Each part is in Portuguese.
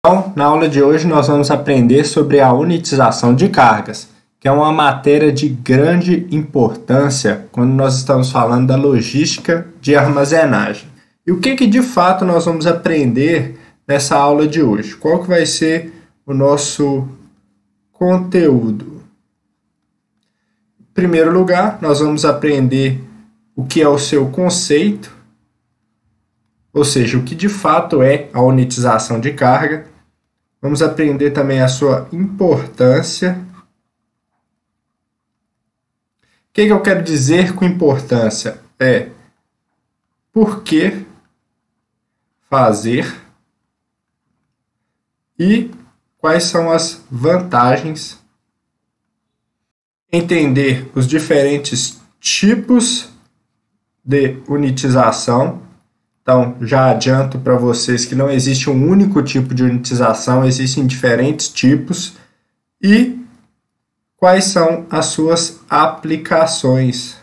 Então, na aula de hoje nós vamos aprender sobre a unitização de cargas, que é uma matéria de grande importância quando nós estamos falando da logística de armazenagem. E o que de fato nós vamos aprender nessa aula de hoje? Qual que vai ser o nosso conteúdo? Em primeiro lugar, nós vamos aprender o que é o seu conceito, ou seja, o que de fato é a unitização de carga. Vamos aprender também a sua importância. O que eu quero dizer com importância? Por que fazer e quais são as vantagens. Entender os diferentes tipos de unitização. Então, já adianto para vocês que não existe um único tipo de unitização, existem diferentes tipos. E quais são as suas aplicações?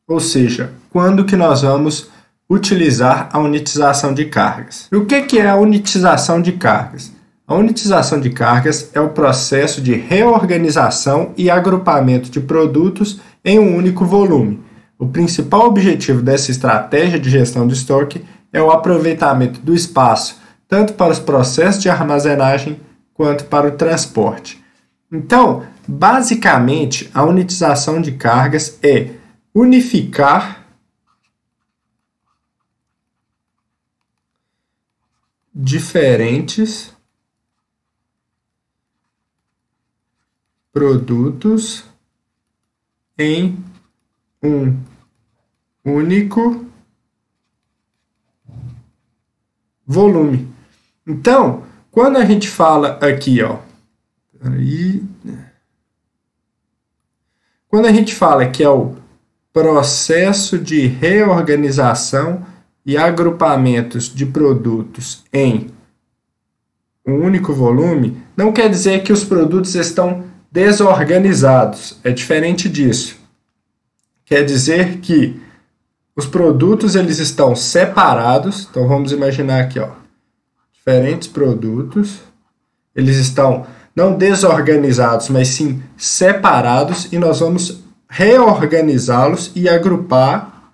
Ou seja, quando que nós vamos utilizar a unitização de cargas? E o que é a unitização de cargas? A unitização de cargas é o processo de reorganização e agrupamento de produtos em um único volume. O principal objetivo dessa estratégia de gestão de estoque é o aproveitamento do espaço, tanto para os processos de armazenagem quanto para o transporte. Então, basicamente, a unitização de cargas é unificar diferentes produtos em um único volume. Então, quando a gente fala aqui, quando a gente fala que é o processo de reorganização e agrupamentos de produtos em um único volume, não quer dizer que os produtos estão desorganizados. É diferente disso. Quer dizer que os produtos eles estão separados. Então, vamos imaginar aqui, diferentes produtos. Eles estão não desorganizados, mas sim separados. E nós vamos reorganizá-los e agrupar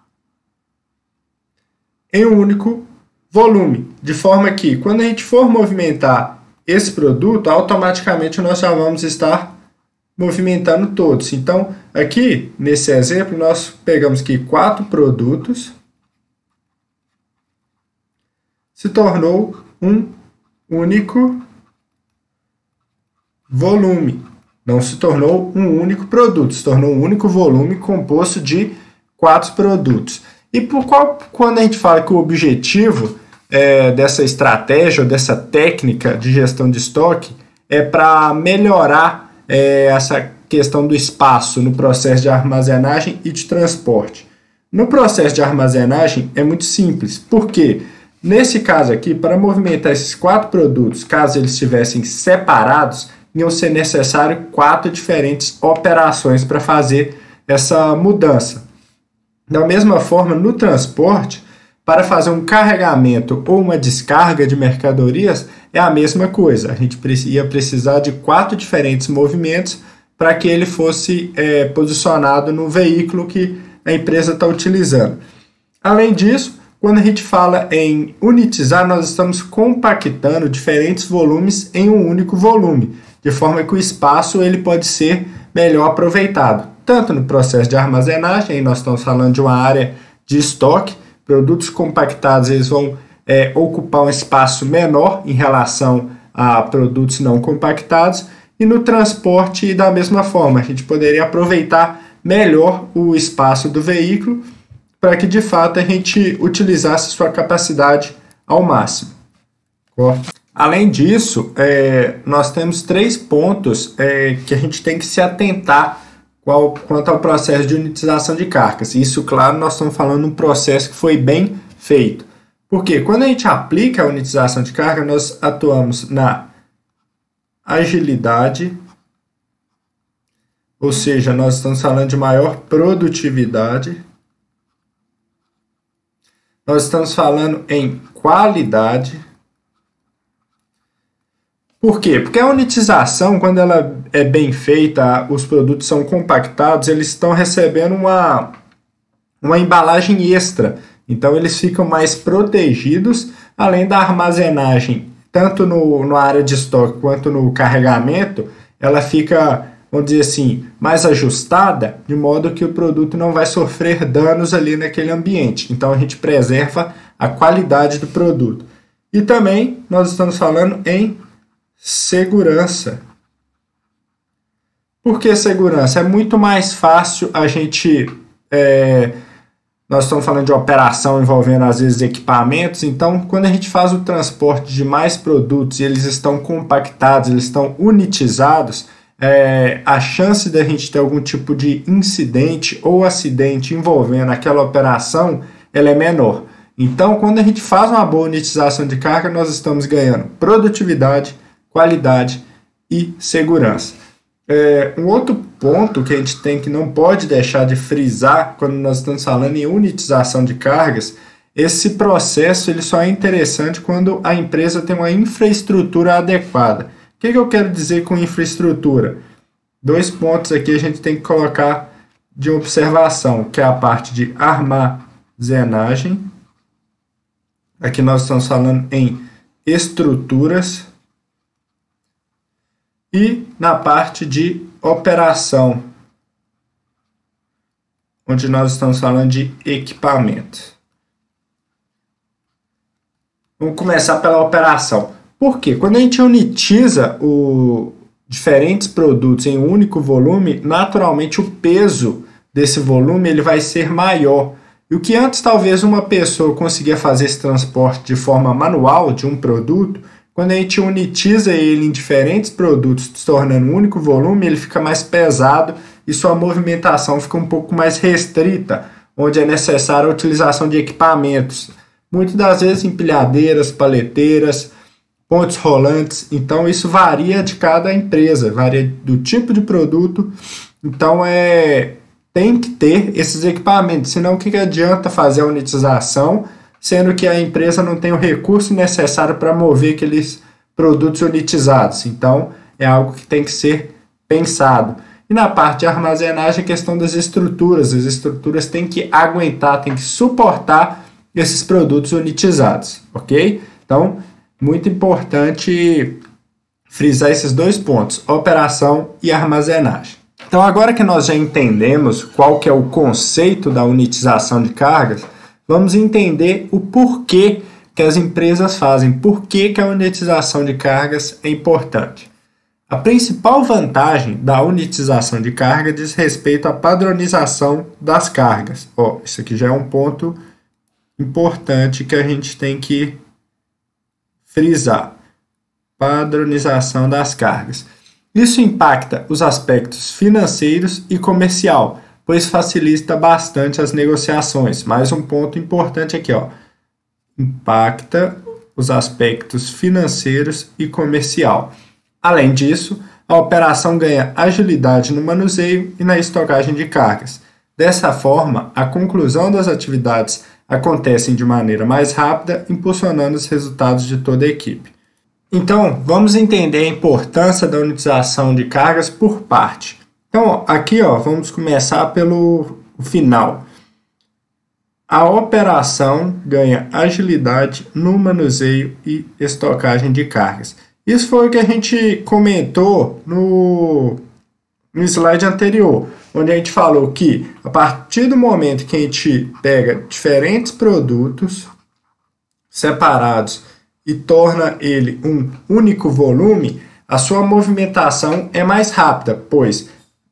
em um único volume. De forma que, quando a gente for movimentar esse produto, automaticamente nós já vamos estar movimentando todos. Então, aqui, nesse exemplo, nós pegamos aqui 4 produtos, se tornou um único volume. Não se tornou um único produto, se tornou um único volume composto de 4 produtos. E quando a gente fala que o objetivo dessa estratégia, ou dessa técnica de gestão de estoque, é para melhorar essa questão do espaço no processo de armazenagem e de transporte. No processo de armazenagem é muito simples, porque nesse caso aqui, para movimentar esses 4 produtos, caso eles estivessem separados, iam ser necessários 4 diferentes operações para fazer essa mudança. Da mesma forma, no transporte, para fazer um carregamento ou uma descarga de mercadorias, é a mesma coisa. A gente ia precisar de 4 diferentes movimentos para que ele fosse posicionado no veículo que a empresa está utilizando. Além disso, quando a gente fala em unitizar, nós estamos compactando diferentes volumes em um único volume, de forma que o espaço ele pode ser melhor aproveitado. Tanto no processo de armazenagem, aí nós estamos falando de uma área de estoque, produtos compactados eles vão ocupar um espaço menor em relação a produtos não compactados, e no transporte da mesma forma, a gente poderia aproveitar melhor o espaço do veículo para que de fato a gente utilizasse sua capacidade ao máximo. Além disso, nós temos 3 pontos que a gente tem que se atentar quanto ao processo de unitização de cargas. Isso, claro, nós estamos falando de um processo que foi bem feito. Porque quando a gente aplica a unitização de carga, nós atuamos na agilidade, ou seja, nós estamos falando de maior produtividade. Nós estamos falando em qualidade Por quê? Porque a unitização, quando ela é bem feita, os produtos são compactados, eles estão recebendo uma embalagem extra. Então, eles ficam mais protegidos, além da armazenagem, tanto na área de estoque quanto no carregamento, ela fica, vamos dizer assim, mais ajustada, de modo que o produto não vai sofrer danos ali naquele ambiente. Então, a gente preserva a qualidade do produto. E também, nós estamos falando em segurança. Por que segurança? É muito mais fácil a gente... nós estamos falando de operação envolvendo, às vezes, equipamentos. Então, quando a gente faz o transporte de mais produtos e eles estão compactados, eles estão unitizados, a chance da gente ter algum tipo de incidente ou acidente envolvendo aquela operação, ela é menor. Então, quando a gente faz uma boa unitização de carga, nós estamos ganhando produtividade, qualidade e segurança. Um outro ponto que a gente não pode deixar de frisar quando nós estamos falando em unitização de cargas, esse processo ele só é interessante quando a empresa tem uma infraestrutura adequada. O que eu quero dizer com infraestrutura? 2 pontos aqui a gente tem que colocar de observação, que é a parte de armazenagem. Aqui nós estamos falando em estruturas. E na parte de operação, onde nós estamos falando de equipamento. Vamos começar pela operação. Por quê? Quando a gente unitiza diferentes produtos em um único volume, naturalmente o peso desse volume ele vai ser maior. E o que antes talvez uma pessoa conseguia fazer esse transporte de forma manual de um produto, quando a gente unitiza ele em diferentes produtos, se tornando um único volume, ele fica mais pesado e sua movimentação fica um pouco mais restrita, onde é necessária a utilização de equipamentos. Muitas das vezes empilhadeiras, paleteiras, pontes rolantes. Então, isso varia de cada empresa, varia do tipo de produto. Então, tem que ter esses equipamentos, senão o que adianta fazer a unitização, sendo que a empresa não tem o recurso necessário para mover aqueles produtos unitizados. Então, é algo que tem que ser pensado. E na parte de armazenagem, a questão das estruturas. As estruturas têm que aguentar, têm que suportar esses produtos unitizados, ok? Então, muito importante frisar esses 2 pontos, operação e armazenagem. Então, agora que nós já entendemos qual que é o conceito da unitização de cargas, vamos entender o porquê que as empresas fazem, por que a unitização de cargas é importante. A principal vantagem da unitização de carga diz respeito à padronização das cargas. Isso aqui já é um ponto importante que a gente tem que frisar. Padronização das cargas. Isso impacta os aspectos financeiros e comercial, pois facilita bastante as negociações. Mais um ponto importante aqui, impacta os aspectos financeiros e comercial. Além disso, a operação ganha agilidade no manuseio e na estocagem de cargas. Dessa forma, a conclusão das atividades acontece de maneira mais rápida, impulsionando os resultados de toda a equipe. Então, vamos entender a importância da unitização de cargas por parte. Então, aqui vamos começar pelo final. A operação ganha agilidade no manuseio e estocagem de cargas. Isso foi o que a gente comentou no slide anterior, onde a gente falou que a partir do momento que a gente pega diferentes produtos separados e torna ele um único volume, a sua movimentação é mais rápida, pois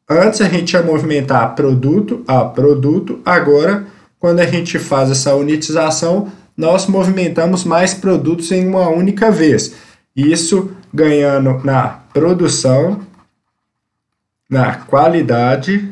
antes a gente ia movimentar produto a produto, agora quando a gente faz essa unitização, nós movimentamos mais produtos em uma única vez. Isso ganhando na produção, na qualidade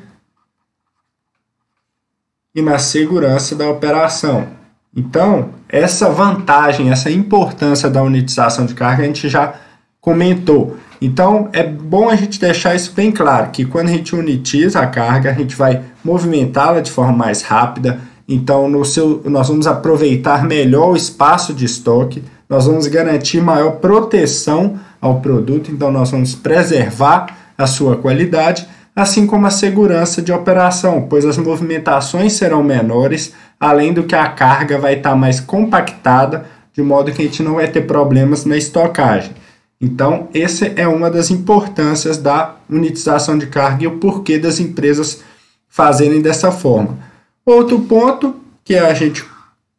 e na segurança da operação. Então, essa vantagem, essa importância da unitização de carga a gente já comentou. Então, é bom a gente deixar isso bem claro, que quando a gente unitiza a carga, a gente vai movimentá-la de forma mais rápida. Então, nós vamos aproveitar melhor o espaço de estoque, nós vamos garantir maior proteção ao produto, então nós vamos preservar a sua qualidade, assim como a segurança de operação, pois as movimentações serão menores, além do que a carga vai estar mais compactada, de modo que a gente não vai ter problemas na estocagem. Então, essa é uma das importâncias da unitização de carga e o porquê das empresas fazerem dessa forma. Outro ponto que a gente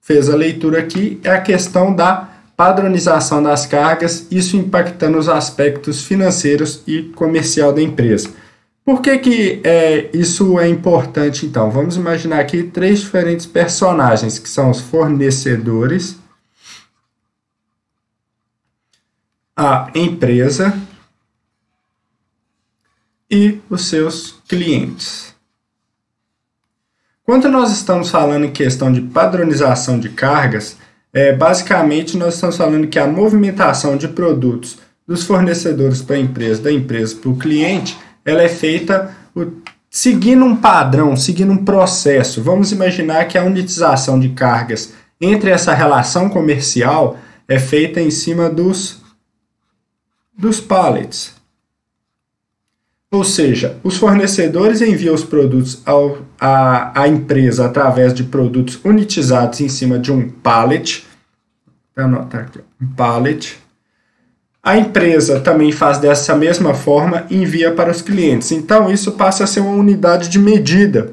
fez a leitura aqui é a questão da padronização das cargas, isso impactando os aspectos financeiros e comercial da empresa. Por que isso é importante, então? Vamos imaginar aqui 3 diferentes personagens, que são os fornecedores, a empresa e os seus clientes. Quando nós estamos falando em questão de padronização de cargas, basicamente nós estamos falando que a movimentação de produtos dos fornecedores para a empresa, da empresa para o cliente, ela é feita seguindo um padrão, seguindo um processo. Vamos imaginar que a unitização de cargas entre essa relação comercial é feita em cima dos pallets. Ou seja, os fornecedores enviam os produtos à empresa através de produtos unitizados em cima de um pallet. Vou anotar aqui, um pallet. A empresa também faz dessa mesma forma e envia para os clientes. Então, isso passa a ser uma unidade de medida.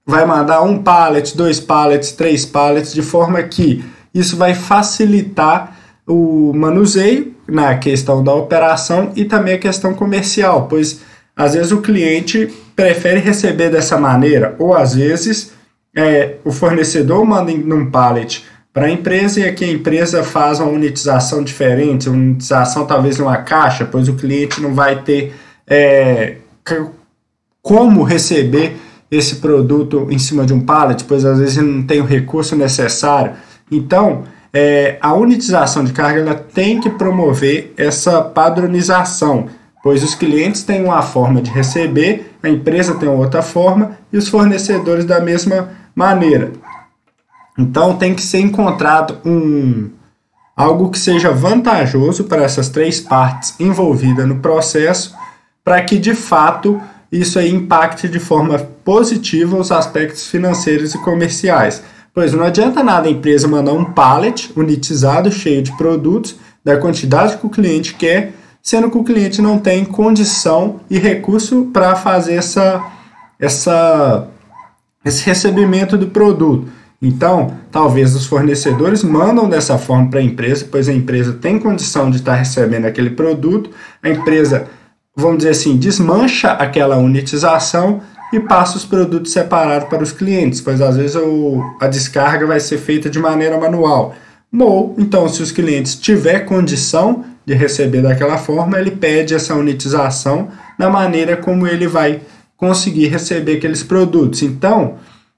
Vai mandar 1 pallet, 2 pallets, 3 pallets, de forma que isso vai facilitar o manuseio na questão da operação e também a questão comercial, pois às vezes o cliente prefere receber dessa maneira, ou às vezes o fornecedor manda num pallet para a empresa e aqui a empresa faz uma unitização diferente, uma unitização talvez numa caixa, pois o cliente não vai ter como receber esse produto em cima de um pallet, pois às vezes ele não tem o recurso necessário. Então, a unitização de carga ela tem que promover essa padronização, pois os clientes têm uma forma de receber, a empresa tem outra forma e os fornecedores da mesma maneira. Então tem que ser encontrado algo que seja vantajoso para essas 3 partes envolvidas no processo, para que de fato isso aí impacte de forma positiva os aspectos financeiros e comerciais. Pois não adianta nada a empresa mandar um pallet unitizado, cheio de produtos, da quantidade que o cliente quer, sendo que o cliente não tem condição e recurso para fazer esse recebimento do produto. Então, talvez os fornecedores mandam dessa forma para a empresa, pois a empresa tem condição de estar recebendo aquele produto, a empresa, vamos dizer assim, desmancha aquela unitização e passa os produtos separados para os clientes, pois às vezes a descarga vai ser feita de maneira manual. Ou, então, se os clientes tiver condição de receber daquela forma, ele pede essa unitização na maneira como ele vai conseguir receber aqueles produtos. Então,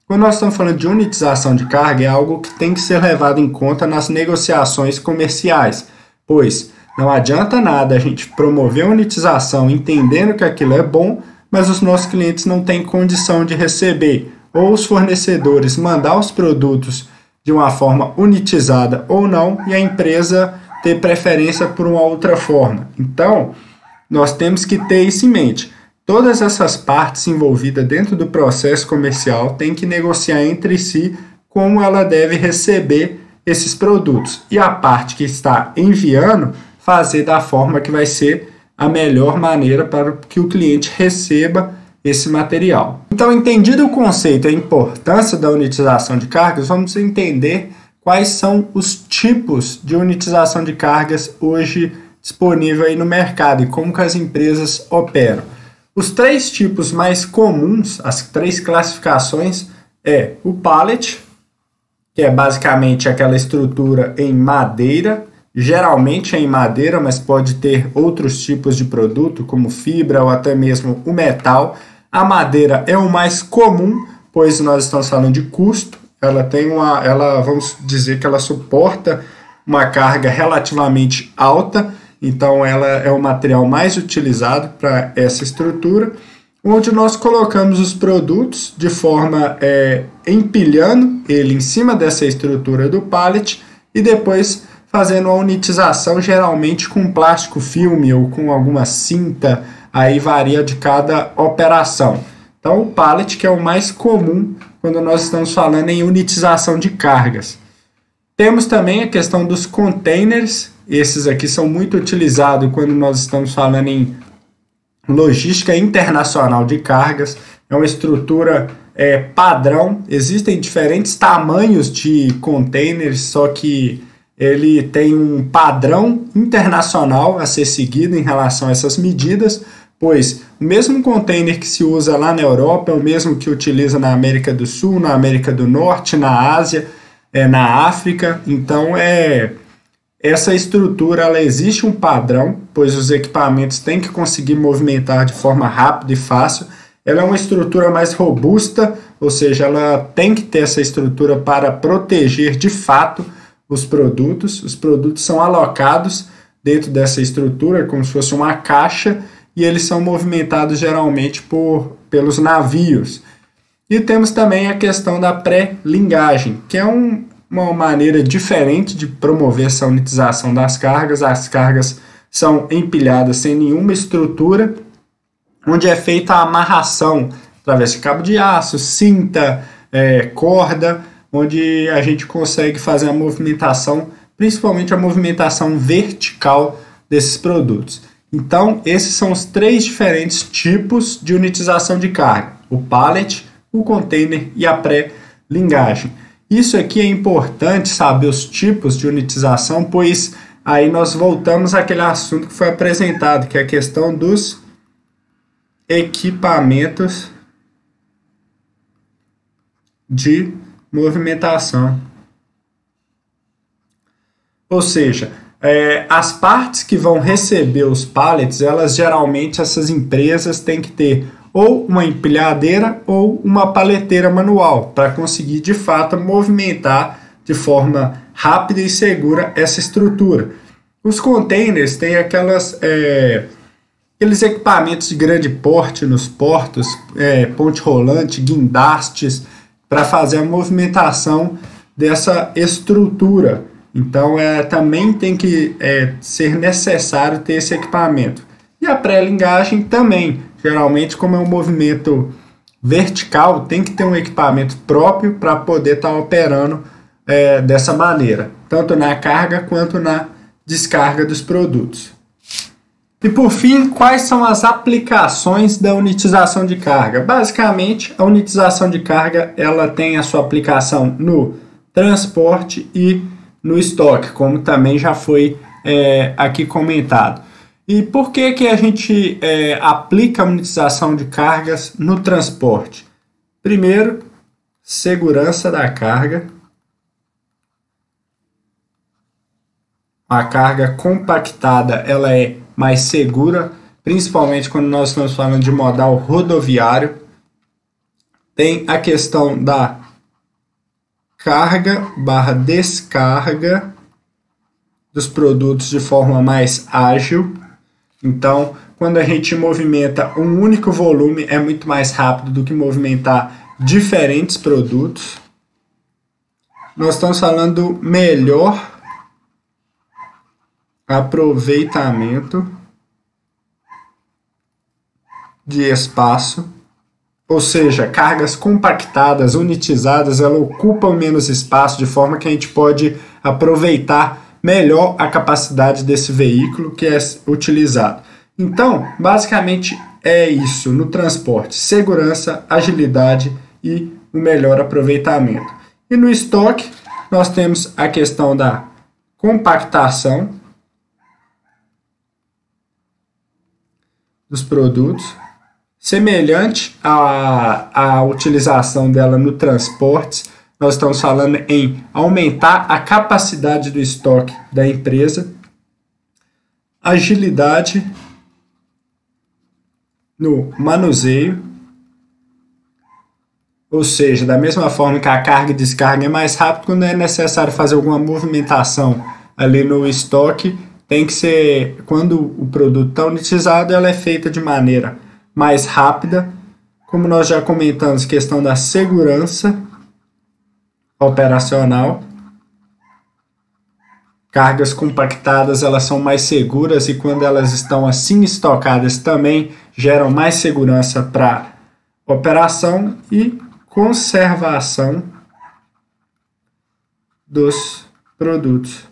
quando nós estamos falando de unitização de carga, é algo que tem que ser levado em conta nas negociações comerciais, pois não adianta nada a gente promover a unitização entendendo que aquilo é bom, mas os nossos clientes não têm condição de receber, ou os fornecedores mandar os produtos de uma forma unitizada ou não, e a empresa ter preferência por uma outra forma. Então, nós temos que ter isso em mente. Todas essas partes envolvidas dentro do processo comercial têm que negociar entre si como ela deve receber esses produtos. E a parte que está enviando, fazer da forma que vai ser a melhor maneira para que o cliente receba esse material. Então, entendido o conceito e a importância da unitização de cargas, vamos entender quais são os tipos de unitização de cargas hoje disponível aí no mercado e como que as empresas operam. Os 3 tipos mais comuns, as 3 classificações, é o pallet, que é basicamente aquela estrutura em madeira, geralmente é em madeira, mas pode ter outros tipos de produto, como fibra ou até mesmo o metal. A madeira é o mais comum, pois nós estamos falando de custo. Vamos dizer que ela suporta uma carga relativamente alta, então ela é o material mais utilizado para essa estrutura, onde nós colocamos os produtos de forma empilhando ele em cima dessa estrutura do pallet e depois fazendo a unitização geralmente com plástico filme ou com alguma cinta, aí varia de cada operação. Então o pallet que é o mais comum quando nós estamos falando em unitização de cargas. Temos também a questão dos containers, esses aqui são muito utilizados quando nós estamos falando em logística internacional de cargas, é uma estrutura padrão, existem diferentes tamanhos de containers, só que ele tem um padrão internacional a ser seguido em relação a essas medidas, pois o mesmo container que se usa lá na Europa é o mesmo que utiliza na América do Sul, na América do Norte, na Ásia, na África. Então essa estrutura ela existe um padrão, pois os equipamentos têm que conseguir movimentar de forma rápida e fácil. Ela é uma estrutura mais robusta, ou seja, ela tem que ter essa estrutura para proteger de fato os produtos. Os produtos são alocados dentro dessa estrutura como se fosse uma caixa e eles são movimentados geralmente pelos navios. E temos também a questão da pré-lingagem, que é uma maneira diferente de promover essa unitização das cargas. As cargas são empilhadas sem nenhuma estrutura, onde é feita a amarração através de cabo de aço, cinta, corda, onde a gente consegue fazer a movimentação, principalmente a movimentação vertical desses produtos. Então, esses são os 3 diferentes tipos de unitização de carga: o pallet, o container e a pré-lingagem. Isso aqui é importante saber os tipos de unitização, pois aí nós voltamos àquele assunto que foi apresentado, que é a questão dos equipamentos de movimentação. Ou seja, as partes que vão receber os pallets, elas geralmente, essas empresas têm que ter ou uma empilhadeira ou uma paleteira manual para conseguir de fato movimentar de forma rápida e segura essa estrutura. Os containers têm aqueles equipamentos de grande porte nos portos, ponte rolante, guindastes, para fazer a movimentação dessa estrutura. Então também tem que ser necessário ter esse equipamento. E a pré-lingagem também, geralmente como é um movimento vertical, tem que ter um equipamento próprio para poder estar operando dessa maneira, tanto na carga quanto na descarga dos produtos. E por fim, quais são as aplicações da unitização de carga? Basicamente, a unitização de carga ela tem a sua aplicação no transporte e no estoque, como também já foi aqui comentado. E por que a gente aplica a unitização de cargas no transporte? Primeiro, segurança da carga. A carga compactada ela é mais segura, principalmente quando nós estamos falando de modal rodoviário. Tem a questão da carga/descarga dos produtos de forma mais ágil. Então, quando a gente movimenta um único volume, é muito mais rápido do que movimentar diferentes produtos. Nós estamos falando do melhor aproveitamento de espaço, ou seja, cargas compactadas, unitizadas, elas ocupam menos espaço, de forma que a gente pode aproveitar melhor a capacidade desse veículo que é utilizado. Então, basicamente é isso no transporte: segurança, agilidade e o melhor aproveitamento. E no estoque, nós temos a questão da compactação dos produtos, semelhante à utilização dela no transporte. Nós estamos falando em aumentar a capacidade do estoque da empresa, agilidade no manuseio, ou seja, da mesma forma que a carga e descarga é mais rápido, quando é necessário fazer alguma movimentação ali no estoque, tem que ser, quando o produto está unitizado, ela é feita de maneira mais rápida. Como nós já comentamos, questão da segurança operacional Cargas compactadas, elas são mais seguras e quando elas estão assim estocadas também geram mais segurança para operação e conservação dos produtos.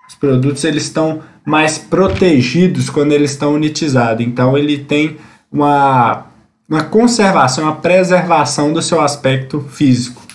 Os produtos eles estão mais protegidos quando eles estão unitizados, então ele tem uma conservação, uma preservação do seu aspecto físico.